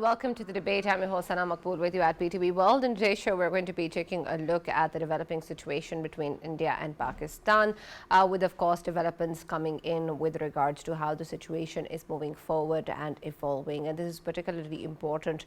and welcome to the debate. I'm your host, Maqbool, with you at PTV World. In today's show, we're going to be taking a look at the developing situation between India and Pakistan, with, of course, developments coming in with regards to how the situation is moving forward and evolving. And this is particularly important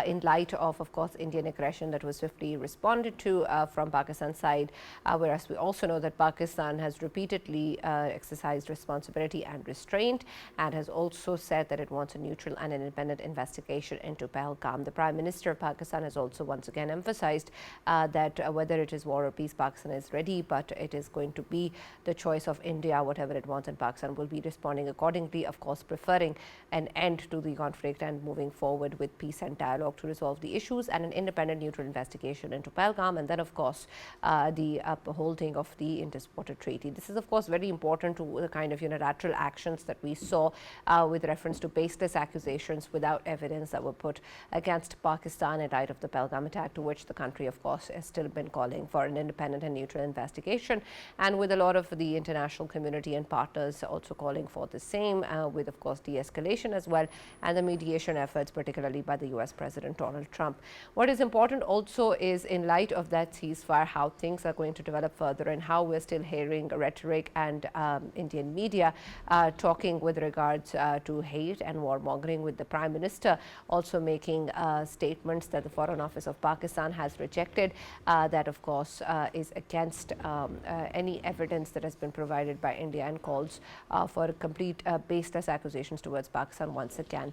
in light of course, Indian aggression that was swiftly responded to from Pakistan's side, whereas we also know that Pakistan has repeatedly exercised responsibility and restraint and has also said that it wants a neutral and independent investigation into Pahalgam. The Prime Minister of Pakistan has also once again emphasized that whether it is war or peace, Pakistan is ready, but it is going to be the choice of India. Whatever it wants, and Pakistan will be responding accordingly, of course, preferring an end to the conflict and moving forward with peace and dialogue to resolve the issues and an independent, neutral investigation into Pahalgam, and then, of course, the upholding of the Inter-Supporter Treaty. This is, of course, very important to the kind of unilateral actions that we saw with reference to baseless accusations without evidence that were put against Pakistan in light of the Pahalgam attack, to which the country, of course, has still been calling for an independent and neutral investigation, and with a lot of the international community and partners also calling for the same, with, of course, de-escalation as well, and the mediation efforts, particularly by the US President Donald Trump. What is important also is, in light of that ceasefire, how things are going to develop further and how we're still hearing rhetoric and Indian media talking with regards to hate and warmongering, with the Prime Minister also making statements that the Foreign Office of Pakistan has rejected, that, of course, is against any evidence that has been provided by India, and calls for complete baseless accusations towards Pakistan once again.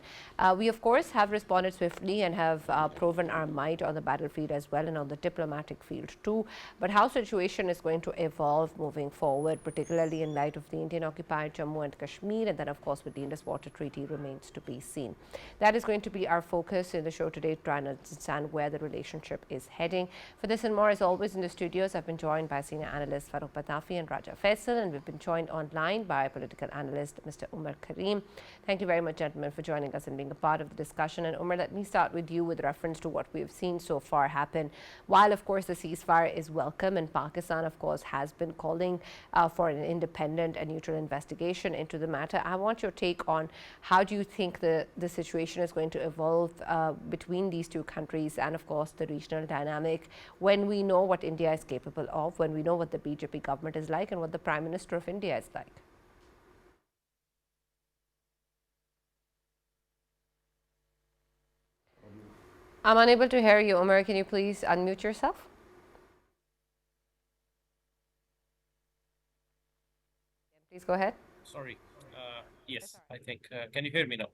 We, of course, have responded swiftly and have proven our might on the battlefield as well and on the diplomatic field too. But how situation is going to evolve moving forward, particularly in light of the Indian-occupied Jammu and Kashmir, and then, of course, with the Inter-Supporter Treaty, remains to be seen. That is going to be our focus in the show today, trying to understand where the relationship is heading. For this and more, as always, in the studios, I've been joined by senior analysts Farrukh, Pitafi and Raja Faisal, and we've been joined online by political analyst Mr. Umer Karim. Thank you very much, gentlemen, for joining us and being a part of the discussion. And Umer, let me start with you with reference to what we've seen so far happen. While, of course, the ceasefire is welcome, and Pakistan, of course, has been calling for an independent and neutral investigation into the matter, I want your take on how do you think the situation is going to evolve between these two countries, and, of course, the regional dynamic, when we know what India is capable of, when we know what the BJP government is like, and what the Prime Minister of India is like. I'm unable to hear you, Umer. Can you please unmute yourself? Please go ahead. Sorry. Yes, I think. Can you hear me now?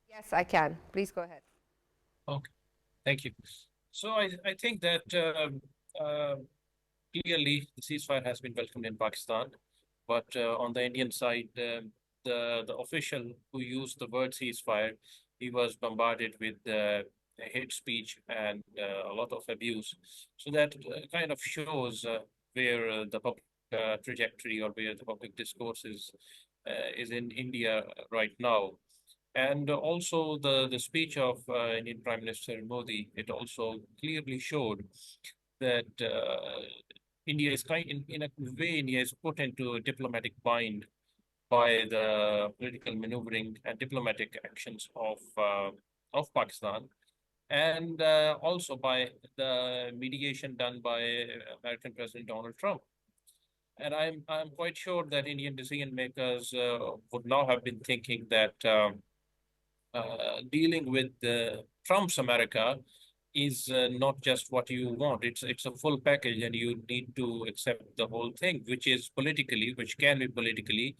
Yes, I can. Please go ahead. Okay, thank you. So I think that clearly the ceasefire has been welcomed in Pakistan, but on the Indian side, the official who used the word ceasefire, he was bombarded with hate speech and a lot of abuse. So that kind of shows where the public trajectory, or where the public discourse is in India right now. And also the speech of Indian Prime Minister Modi, it also clearly showed that India is in a way, India is put into a diplomatic bind by the political maneuvering and diplomatic actions of Pakistan, and also by the mediation done by American President Donald Trump. And I'm quite sure that Indian decision makers would now have been thinking that dealing with Trump's America is not just what you want. It's a full package, and you need to accept the whole thing, which can be politically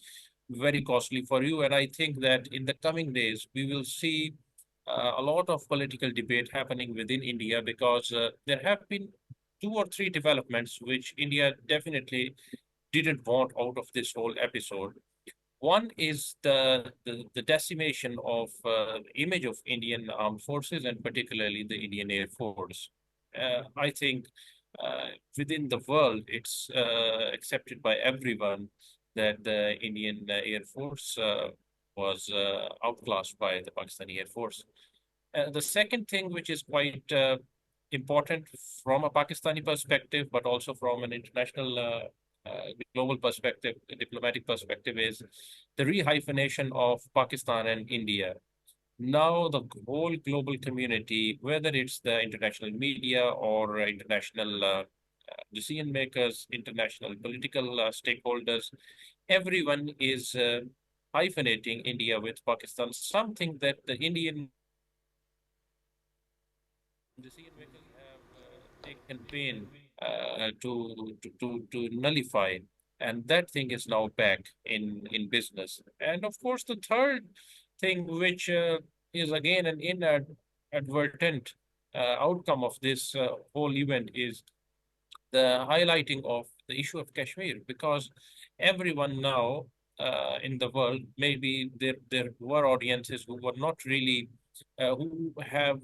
very costly for you. And I think that in the coming days, we will see a lot of political debate happening within India, because there have been two or three developments which India definitely didn't want out of this whole episode. One is the decimation of image of Indian armed forces, and particularly the Indian Air Force. I think within the world, it's accepted by everyone that the Indian Air Force was outclassed by the Pakistani Air Force. The second thing, which is quite important from a Pakistani perspective, but also from an international global perspective, diplomatic perspective, is the rehyphenation of Pakistan and India. now the whole global community, whether it's the international media or international decision makers, international political stakeholders, everyone is hyphenating India with Pakistan, something that the Indian decision makers have taken pain to nullify. And that thing is now back in business. And of course, the third thing, which is again an inadvertent outcome of this whole event, is the highlighting of the issue of Kashmir, because everyone now in the world, maybe there were audiences who were not really, who have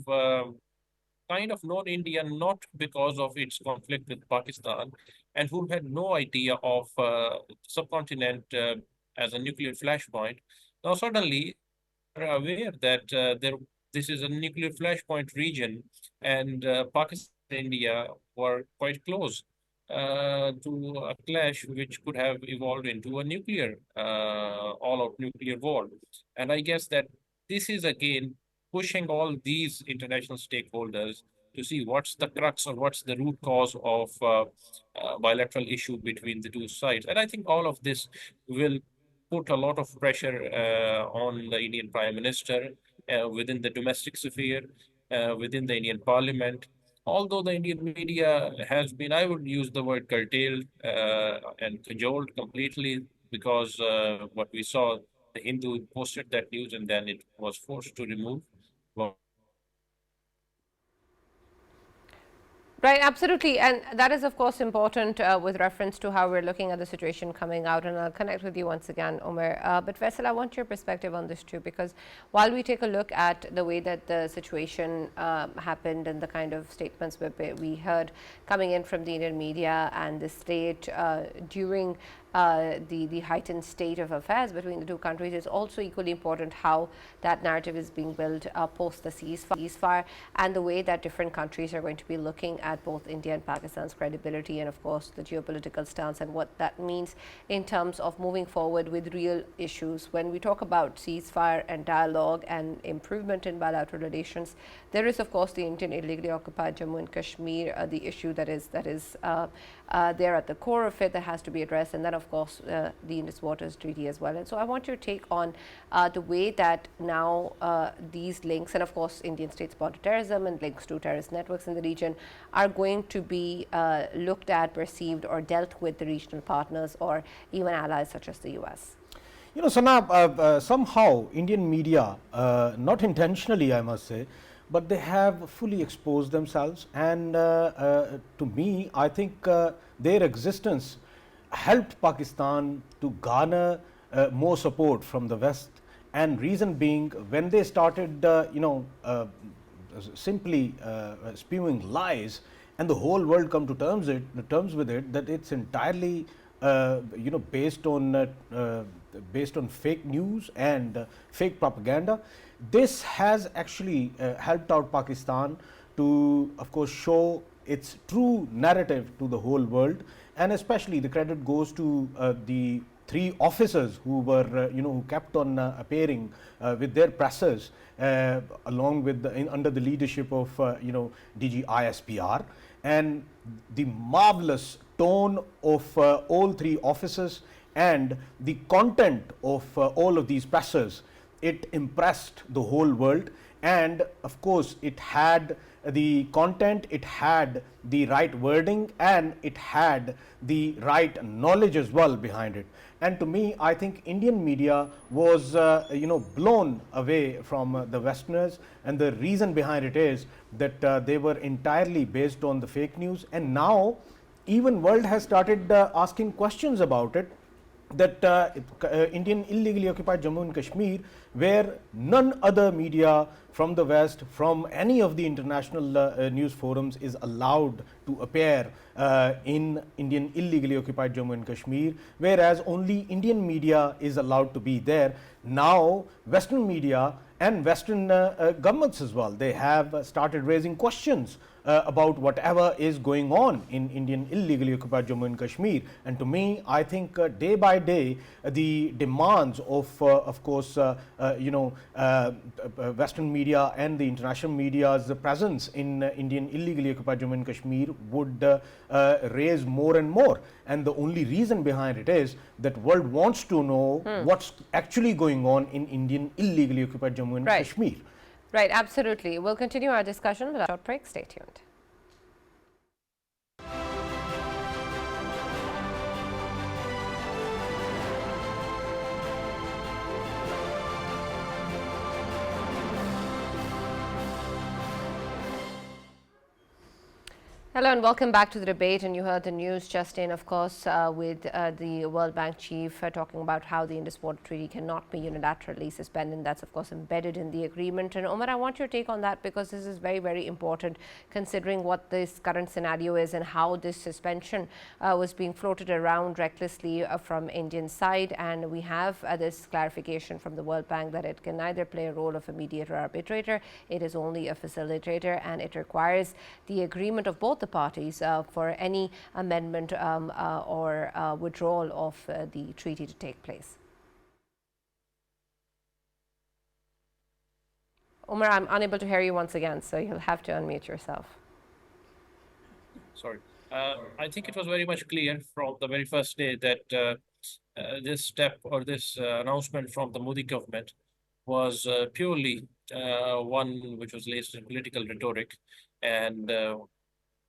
kind of known India not because of its conflict with Pakistan, and who had no idea of subcontinent as a nuclear flashpoint. Now suddenly are aware that this is a nuclear flashpoint region, and Pakistan and India were quite close to a clash which could have evolved into a nuclear, all-out nuclear war. And I guess that this is again pushing all these international stakeholders to see what's the crux or what's the root cause of bilateral issue between the two sides. And I think all of this will put a lot of pressure on the Indian Prime Minister within the domestic sphere, within the Indian Parliament. Although the Indian media has been, I would use the word curtailed and cajoled completely, because what we saw, the Hindu posted that news and then it was forced to remove. Well, Right, absolutely. And that is, of course, important with reference to how we're looking at the situation coming out. And I'll connect with you once again, Umer. But Faisal, I want your perspective on this too, because while we take a look at the way that the situation happened and the kind of statements we heard coming in from the Indian media and the state during the heightened state of affairs between the two countries, is also equally important how that narrative is being built post the ceasefire, and the way that different countries are going to be looking at both India and Pakistan's credibility, and of course the geopolitical stance and what that means in terms of moving forward with real issues. When we talk about ceasefire and dialogue and improvement in bilateral relations, there is of course the Indian illegally occupied Jammu and Kashmir, the issue that is there at the core of it, that has to be addressed, and then of course the Indus Waters Treaty as well. And so I want your take on the way that now these links, and of course Indian state-sponsored terrorism and links to terrorist networks in the region, are going to be looked at, perceived, or dealt with the regional partners or even allies such as the US. You know, Sana, somehow Indian media, not intentionally I must say, but they have fully exposed themselves, and to me I think their existence helped Pakistan to garner more support from the West. And reason being, when they started simply spewing lies, and the whole world come to terms with it, that it's entirely based on fake news and fake propaganda. This has actually helped out Pakistan to, of course, show its true narrative to the whole world, and especially the credit goes to the three officers who were, who kept on appearing with their presses, along with under the leadership of, DG ISPR, and the marvelous tone of all three officers and the content of all of these presses. It impressed the whole world, and of course it had the content, it had the right wording, and it had the right knowledge as well behind it. And to me, I think Indian media was blown away from the Westerners, and the reason behind it is that they were entirely based on the fake news. And now even world has started asking questions about it, that Indian illegally occupied Jammu and Kashmir, where none other media from the West, from any of the international news forums, is allowed to appear in Indian illegally occupied Jammu and Kashmir, whereas only Indian media is allowed to be there. Now Western media and Western governments as well. They have started raising questions about whatever is going on in Indian illegally occupied Jammu and Kashmir. And to me, I think day by day, the demands of course, Western media and the international media's presence in Indian illegally occupied Jammu and Kashmir would raise more and more. And the only reason behind it is that world wants to know what's actually going on in Indian illegally occupied Jammu and Kashmir. Right, absolutely. We'll continue our discussion with a short break. Stay tuned. Hello and welcome back to the debate. And you heard the news just in, of course, with the World Bank chief talking about how the Indus Water Treaty cannot be unilaterally suspended. And that's, of course, embedded in the agreement. And Umer, I want your take on that, because this is very, very important considering what this current scenario is and how this suspension was being floated around recklessly from Indian side. And we have this clarification from the World Bank that it can neither play a role of a mediator or arbitrator. It is only a facilitator, and it requires the agreement of both the parties for any amendment or withdrawal of the treaty to take place. Umer, I'm unable to hear you once again, so you'll have to unmute yourself. Sorry. I think it was very much clear from the very first day that this step or this announcement from the Modi government was purely one which was laced in political rhetoric, and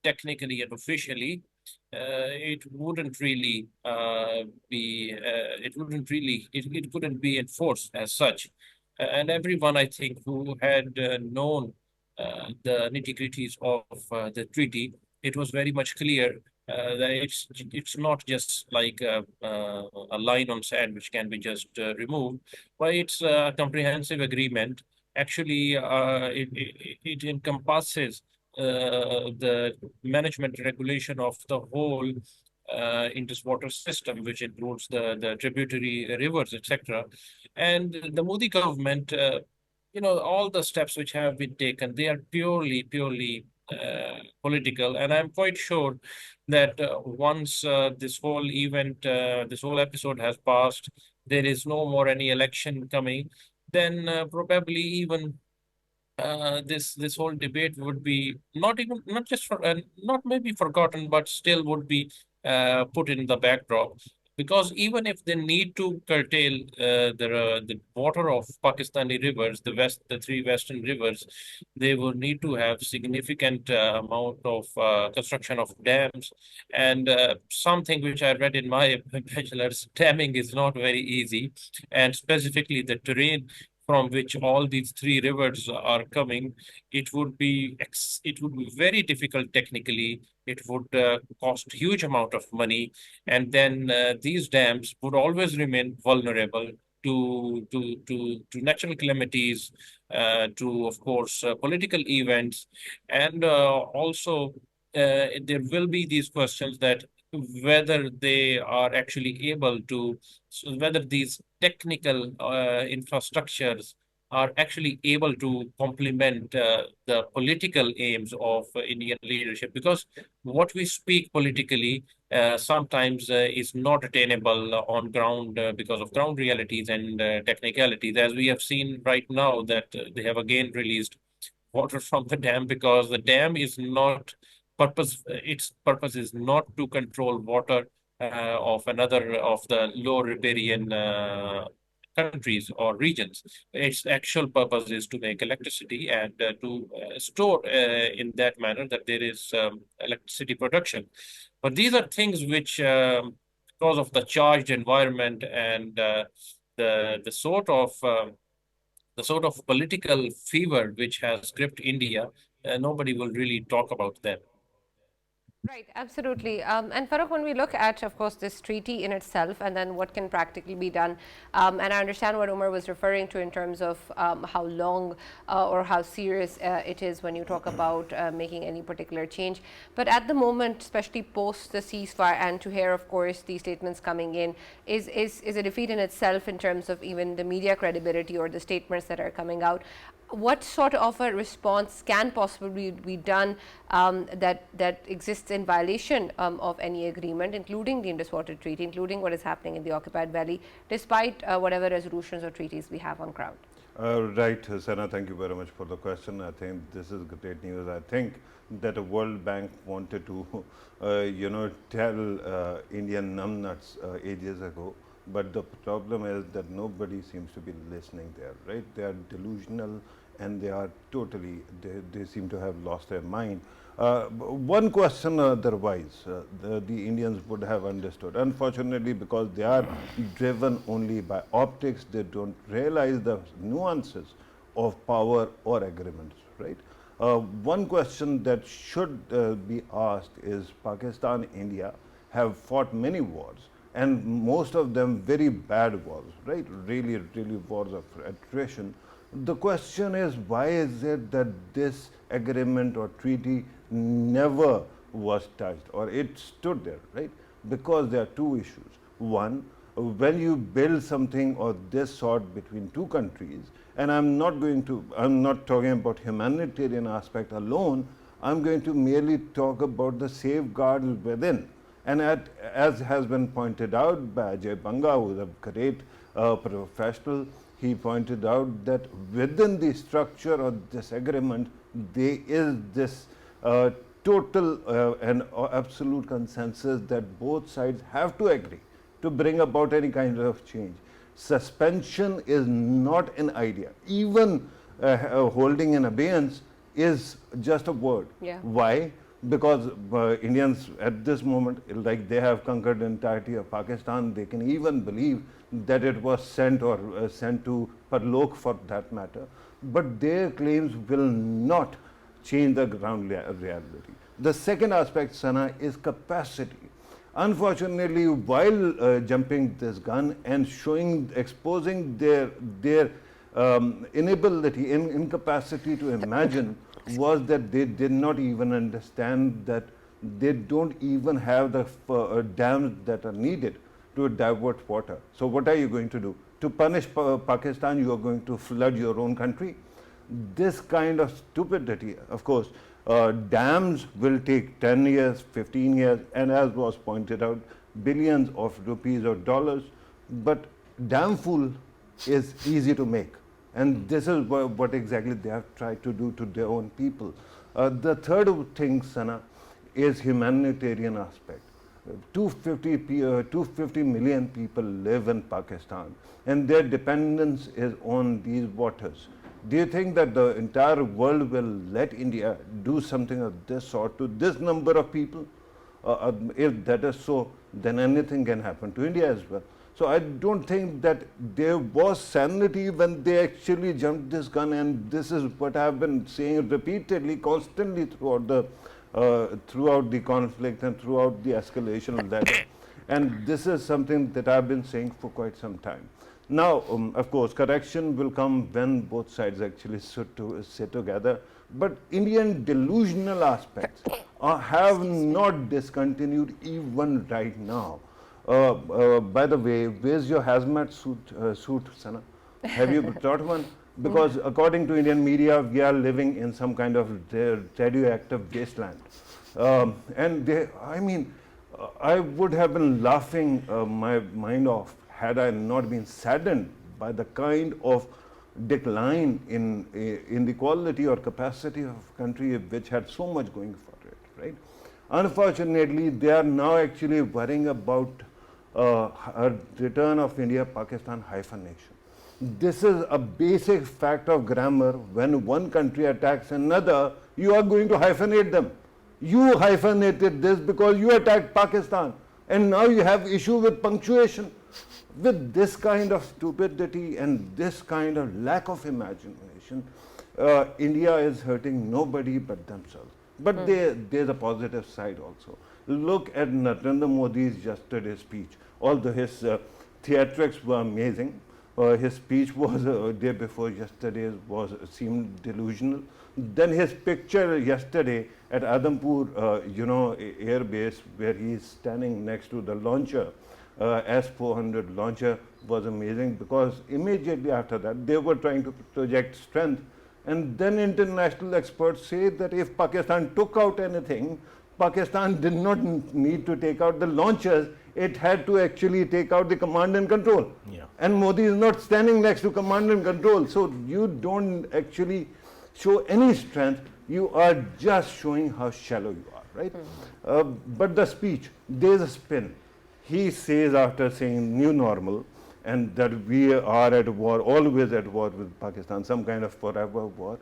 technically and officially, it wouldn't really it couldn't be enforced as such. And everyone, I think, who had known the nitty-gritties of the treaty, it was very much clear that it's not just like a line on sand which can be just removed, but it's a comprehensive agreement. Actually, it encompasses the management regulation of the whole Indus water system, which includes the tributary rivers, etc. And the Modi government, all the steps which have been taken, they are purely political. And I'm quite sure that once this whole event, this whole episode has passed, there is no more any election coming, then probably even this whole debate would be not maybe forgotten, but still would be put in the backdrop. Because even if they need to curtail the water of Pakistani rivers, the three western rivers, they will need to have significant amount of construction of dams. And something which I read in my bachelor's, damming is not very easy, and specifically the terrain from which all these three rivers are coming, it would be very difficult technically. It would cost huge amount of money, and then these dams would always remain vulnerable to natural calamities, to, of course, political events, and also there will be these questions that whether they are actually able to, so whether these technical infrastructures are actually able to complement the political aims of Indian leadership. Because what we speak politically sometimes is not attainable on ground because of ground realities and technicalities. As we have seen right now that they have again released water from the dam, because the dam is not its purpose is not to control water of another of the low riparian countries or regions. Its actual purpose is to make electricity and to store in that manner that there is electricity production. But these are things which, because of the charged environment and the sort of political fever which has gripped India, nobody will really talk about them. Right, absolutely. And Farrukh, when we look at, of course, this treaty in itself and then what can practically be done, and I understand what Umer was referring to in terms of how long or how serious it is when you talk about making any particular change. But at the moment, especially post the ceasefire, and to hear, of course, these statements coming in is a defeat in itself in terms of even the media credibility or the statements that are coming out. What sort of a response can possibly be done that exists in violation of any agreement, including the Indus Water Treaty, including what is happening in the occupied valley, despite whatever resolutions or treaties we have on ground? Right, Sana, thank you very much for the question. I think this is great news. I think that the World Bank wanted to, tell Indian numbnuts ages ago, but the problem is that nobody seems to be listening there, right? They are delusional and they are totally, they seem to have lost their mind. One question otherwise, the Indians would have understood. Unfortunately, because they are driven only by optics, they don't realize the nuances of power or agreements, right? One question that should be asked is Pakistan, India have fought many wars, and most of them very bad wars, right? Really, really wars of attrition. The question is, why is it that this agreement or treaty never was touched or it stood there, right? Because there are two issues. One, when you build something of this sort between two countries, and I'm not talking about humanitarian aspect alone, I'm going to merely talk about the safeguards within. And as has been pointed out by Ajay Banga, who is a great professional, he pointed out that within the structure of this agreement, there is this total and absolute consensus that both sides have to agree to bring about any kind of change. Suspension is not an idea. Even holding in abeyance is just a word. Yeah. Why? Because Indians at this moment, like they have conquered the entirety of Pakistan, they can even believe that it was sent or sent to Parlok for that matter. But their claims will not change the ground reality. The second aspect, Sana, is capacity. Unfortunately, while jumping this gun and exposing their inability, incapacity to imagine, was that they did not even understand that they don't even have the dams that are needed to divert water. So what are you going to do? To punish Pakistan, you are going to flood your own country? This kind of stupidity, of course, dams will take 10 years, 15 years, and as was pointed out, billions of rupees or dollars, but dam fool is easy to make. And this is what exactly they have tried to do to their own people. The third thing, Sana, is humanitarian aspect. 250 million people live in Pakistan, and their dependence is on these waters. Do you think that the entire world will let India do something of this sort to this number of people? If that is so, then anything can happen to India as well. So I don't think that there was sanity when they actually jumped this gun, and this is what I have been saying repeatedly, constantly throughout the conflict and throughout the escalation of that. And this is something that I have been saying for quite some time. Now, of course, correction will come when both sides actually sit together. But Indian delusional aspects have not discontinued even right now. By the way, where's your hazmat suit, Sana? Have you brought one? Because according to Indian media, we are living in some kind of radioactive wasteland. I would have been laughing my mind off had I not been saddened by the kind of decline in the quality or capacity of a country which had so much going for it, right? Unfortunately, they are now actually worrying about a return of India-Pakistan hyphenation. This is a basic fact of grammar. When one country attacks another, you are going to hyphenate them. You hyphenated this because you attacked Pakistan, and now you have issue with punctuation. With this kind of stupidity and this kind of lack of imagination, India is hurting nobody but themselves. But there's a positive side also. Look at Narendra Modi's yesterday's speech. Although his theatrics were amazing, his speech was day before yesterday's seemed delusional. Then his picture yesterday at Adampur, air base, where he is standing next to the launcher, S-400 launcher, was amazing, because immediately after that they were trying to project strength. And then international experts say that if Pakistan took out anything, Pakistan did not need to take out the launchers, it had to actually take out the command and control. Yeah. And Modi is not standing next to command and control. So you don't actually show any strength, you are just showing how shallow you are, right? But the speech, there's a spin. He says, after saying new normal, and that we are at war, always at war with Pakistan, some kind of forever war.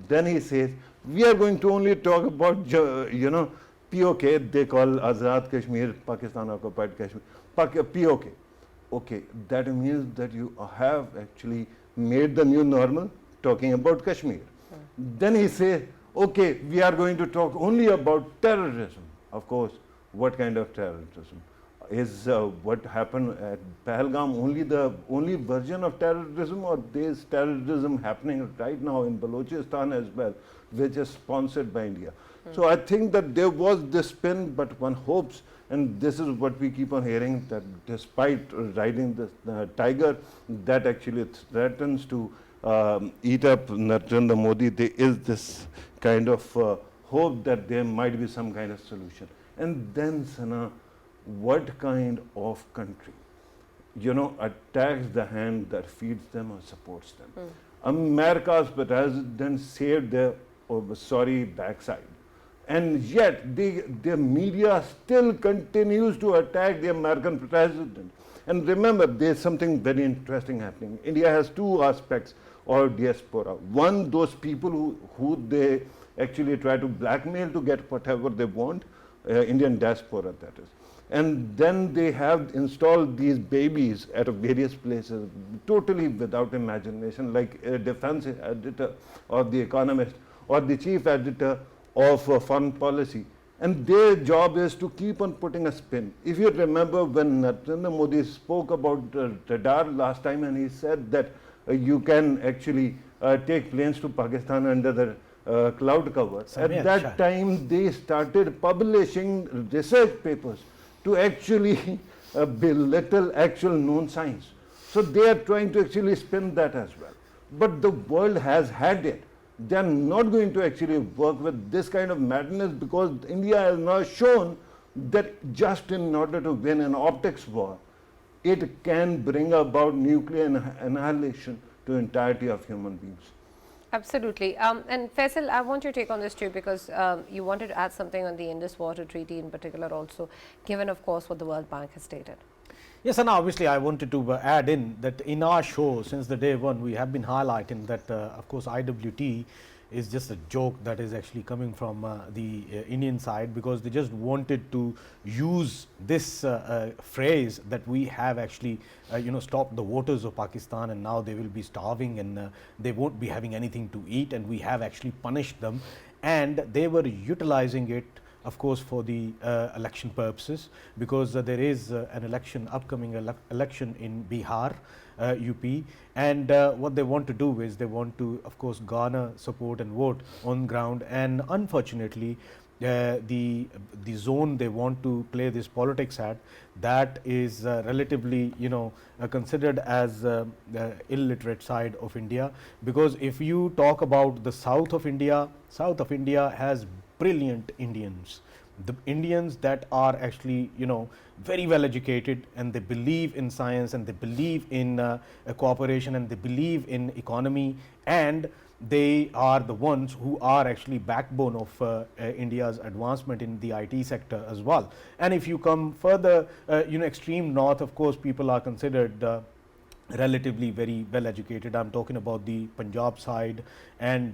Then he says, we are going to only talk about, POK, they call Azad Kashmir, Pakistan occupied Kashmir, POK. Okay, that means that you have actually made the new normal, talking about Kashmir. Then he says, okay, we are going to talk only about terrorism. Of course, what kind of terrorism? Is what happened at Pahalgam only version of terrorism, or there is terrorism happening right now in Balochistan as well, which is sponsored by India? So I think that there was this spin, but one hopes, and this is what we keep on hearing, that despite riding the tiger that actually threatens to eat up Narendra Modi, there is this kind of hope that there might be some kind of solution. And then, Sana, what kind of country, attacks the hand that feeds them or supports them? America's president saved their backside, and yet the media still continues to attack the American president. And remember, there's something very interesting happening. India has two aspects of diaspora. One, those people who they actually try to blackmail to get whatever they want, Indian diaspora, that is. And then they have installed these babies at various places, totally without imagination, like a defense editor or The Economist or the chief editor of foreign policy. And their job is to keep on putting a spin. If you remember when Narendra Modi spoke about radar last time, and he said that you can actually take planes to Pakistan under the cloud cover. At that time, they started publishing research papers to actually belittle actual known science. So they are trying to actually spin that as well. But the world has had it. They are not going to actually work with this kind of madness, because India has now shown that just in order to win an optics war, it can bring about nuclear annihilation to entirety of human beings. Absolutely. And Faisal, I want your take on this too, because you wanted to add something on the Indus Water Treaty in particular also, given of course what the World Bank has stated. Yes, and obviously I wanted to add in that in our show since the day one, we have been highlighting that of course IWT is just a joke that is actually coming from the Indian side, because they just wanted to use this phrase that we have actually stopped the waters of Pakistan, and now they will be starving and they won't be having anything to eat, and we have actually punished them, and they were utilizing it of course for the election purposes, because there is an election, upcoming election in Bihar, UP, and what they want to do is they want to of course garner support and vote on ground, and unfortunately the zone they want to play this politics at, that is relatively considered as the illiterate side of India, because if you talk about the south of India has brilliant Indians, the Indians that are actually very well educated, and they believe in science, and they believe in cooperation, and they believe in economy, and they are the ones who are actually backbone of India's advancement in the IT sector as well. And if you come further extreme north, of course people are considered relatively very well educated. I'm talking about the Punjab side, and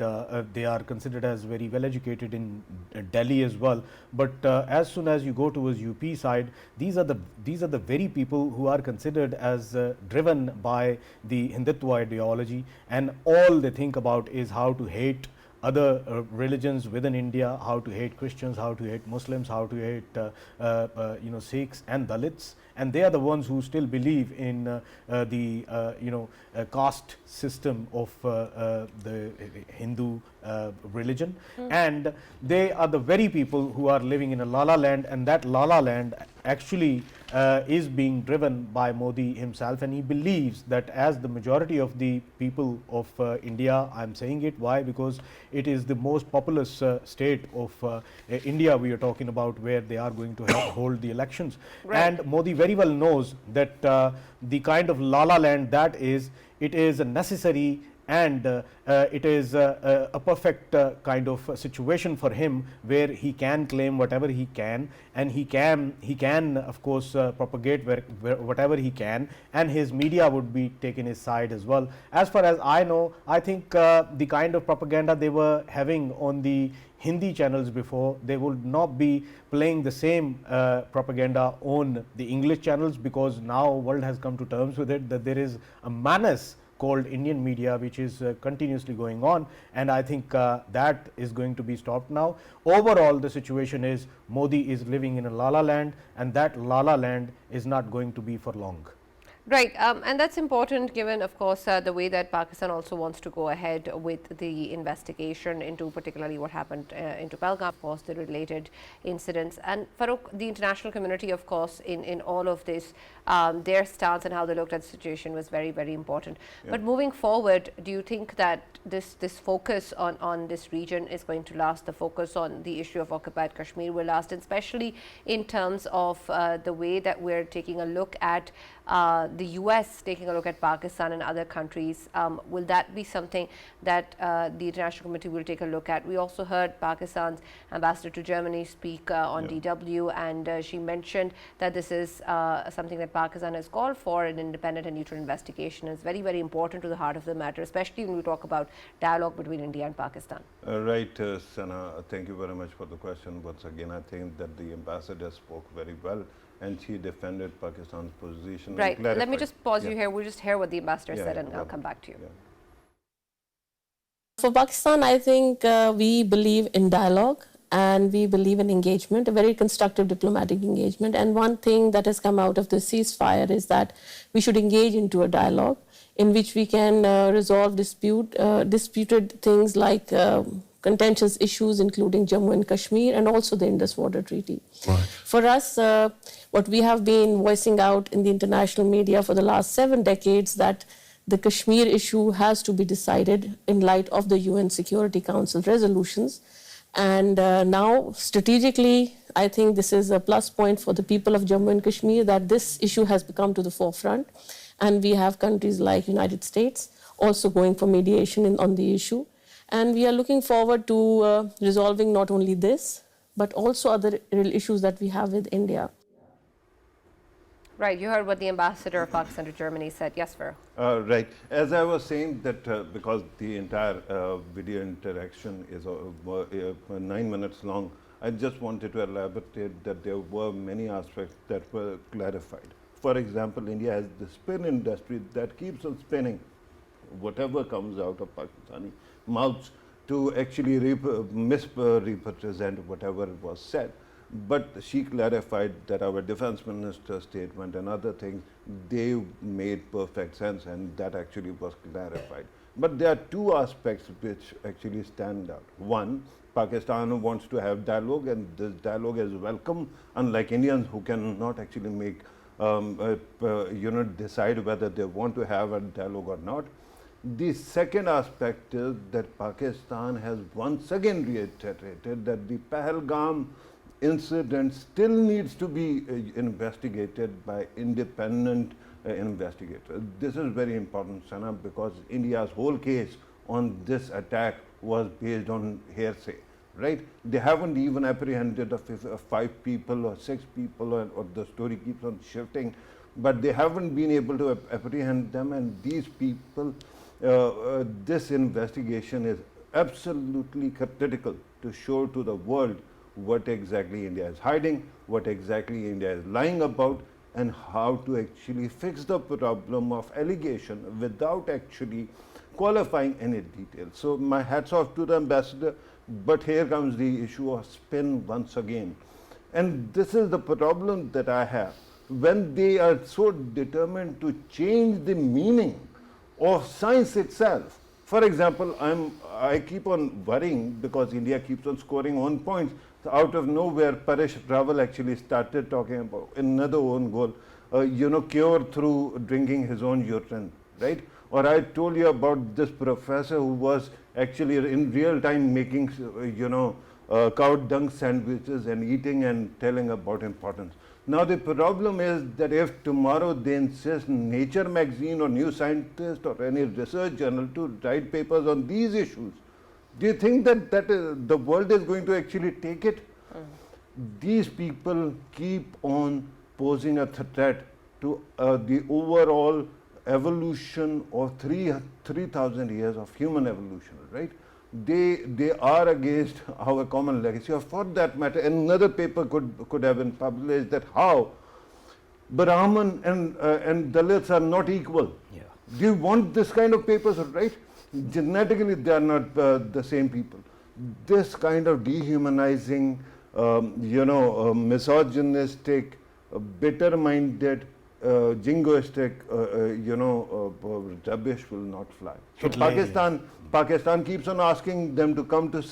they are considered as very well educated in Delhi as well. But as soon as you go towards UP side, these are the very people who are considered as driven by the Hindutva ideology, and all they think about is how to hate other religions within India, how to hate Christians, how to hate Muslims, how to hate Sikhs and Dalits, and they are the ones who still believe in the caste system of the Hindu religion, and they are the very people who are living in a la-la land, and that la-la land actually is being driven by Modi himself, and he believes that as the majority of the people of India, I am saying it, why? Because it is the most populous state of India we are talking about, where they are going to hold the elections. Right. And Modi very well knows that the kind of la-la land that is, it is a necessary and it is a perfect kind of situation for him, where he can claim whatever he can, and he can of course propagate whatever he can, and his media would be taking his side as well. As far as I know, I think the kind of propaganda they were having on the Hindi channels before, they would not be playing the same propaganda on the English channels, because now world has come to terms with it that there is a menace called Indian media, which is continuously going on, and I think that is going to be stopped now. Overall, the situation is Modi is living in a la-la land, and that la-la land is not going to be for long. Right, and that's important given, of course, the way that Pakistan also wants to go ahead with the investigation into particularly what happened into Pahalgam, of course, the related incidents. And Farrukh, the international community, of course, in all of this, their stance and how they looked at the situation was very, very important. Yeah. But moving forward, do you think that this focus on this region is going to last? The focus on the issue of occupied Kashmir will last, and especially in terms of the way that we're taking a look at the US taking a look at Pakistan and other countries. Will that be something that the international community will take a look at? We also heard Pakistan's ambassador to Germany speak on DW, and she mentioned that this is something that Pakistan has called for, an independent and neutral investigation. Is very, very important to the heart of the matter, especially when we talk about dialogue between India and Pakistan. Right, Sana, thank you very much for the question. Once again, I think that the ambassador spoke very well, and she defended Pakistan's position. Right. Let me just pause you here. We'll just hear what the ambassador said, and I'll come back to you. For Pakistan, I think we believe in dialogue and we believe in engagement, a very constructive diplomatic engagement. And one thing that has come out of the ceasefire is that we should engage into a dialogue in which we can resolve disputed things like contentious issues, including Jammu and Kashmir, and also the Indus Water Treaty. Right. For us, what we have been voicing out in the international media for the last 7 decades, that the Kashmir issue has to be decided in light of the UN Security Council resolutions. And now, strategically, I think this is a plus point for the people of Jammu and Kashmir, that this issue has come to the forefront. And we have countries like United States also going for mediation on the issue. And we are looking forward to resolving not only this, but also other real issues that we have with India. Right, you heard what the ambassador of Pakistan to Germany said. Yes, Farrukh. Right. As I was saying that because the entire video interaction is 9 minutes long, I just wanted to elaborate that there were many aspects that were clarified. For example, India has the spin industry that keeps on spinning whatever comes out of Pakistani mouths to actually misrepresent whatever was said. But she clarified that our defense minister's statement and other things, they made perfect sense, and that actually was clarified. But there are 2 aspects which actually stand out. One, Pakistan wants to have dialogue, and this dialogue is welcome, unlike Indians who cannot actually make, decide whether they want to have a dialogue or not. The second aspect is that Pakistan has once again reiterated that the Pahalgam incident still needs to be investigated by independent investigators. This is very important, Sana, because India's whole case on this attack was based on hearsay, right? They haven't even apprehended 5 people or 6 people, or the story keeps on shifting, but they haven't been able to apprehend them, and these people, this investigation is absolutely critical to show to the world what exactly India is hiding, what exactly India is lying about, and how to actually fix the problem of allegation without actually qualifying any detail. So my hats off to the ambassador, but here comes the issue of spin once again. And this is the problem that I have. When they are so determined to change the meaning of science itself. For example, I keep on worrying because India keeps on scoring 1 point. So out of nowhere, Paresh Rawal actually started talking about another own goal, cure through drinking his own urine, right? Or I told you about this professor who was actually in real time making, cow dung sandwiches and eating and telling about importance. Now the problem is that if tomorrow they insist Nature magazine or New Scientist or any research journal to write papers on these issues, do you think that the world is going to actually take it? These people keep on posing a threat to the overall evolution of 3,000 years of human evolution, right? They are against our common legacy. Or for that matter, another paper could have been published that how Brahman and Dalits are not equal. Yeah. Do you want this kind of papers, right? Genetically, they are not the same people. This kind of dehumanizing, misogynistic, bitter-minded, jingoistic, rubbish will not fly. So Pakistan keeps on asking them to come to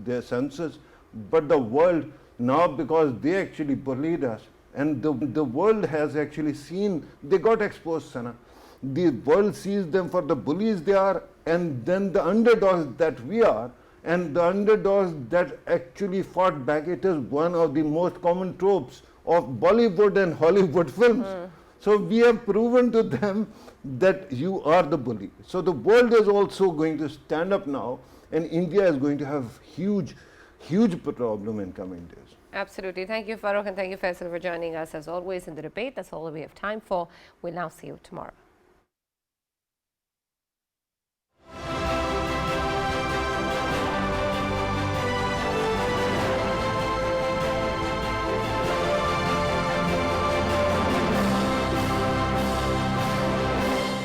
their senses, but the world now, because they actually bullied us, and the world has actually seen, they got exposed, Sana. The world sees them for the bullies they are, and then the underdogs that we are, and the underdogs that actually fought back. It is one of the most common tropes of Bollywood and Hollywood films. So we have proven to them that you are the bully. So the world is also going to stand up now, and India is going to have huge problem in coming days. Absolutely. Thank you, Farrukh, and thank you, Faisal, for joining us as always in the debate. That's all we have time for. We'll now see you tomorrow.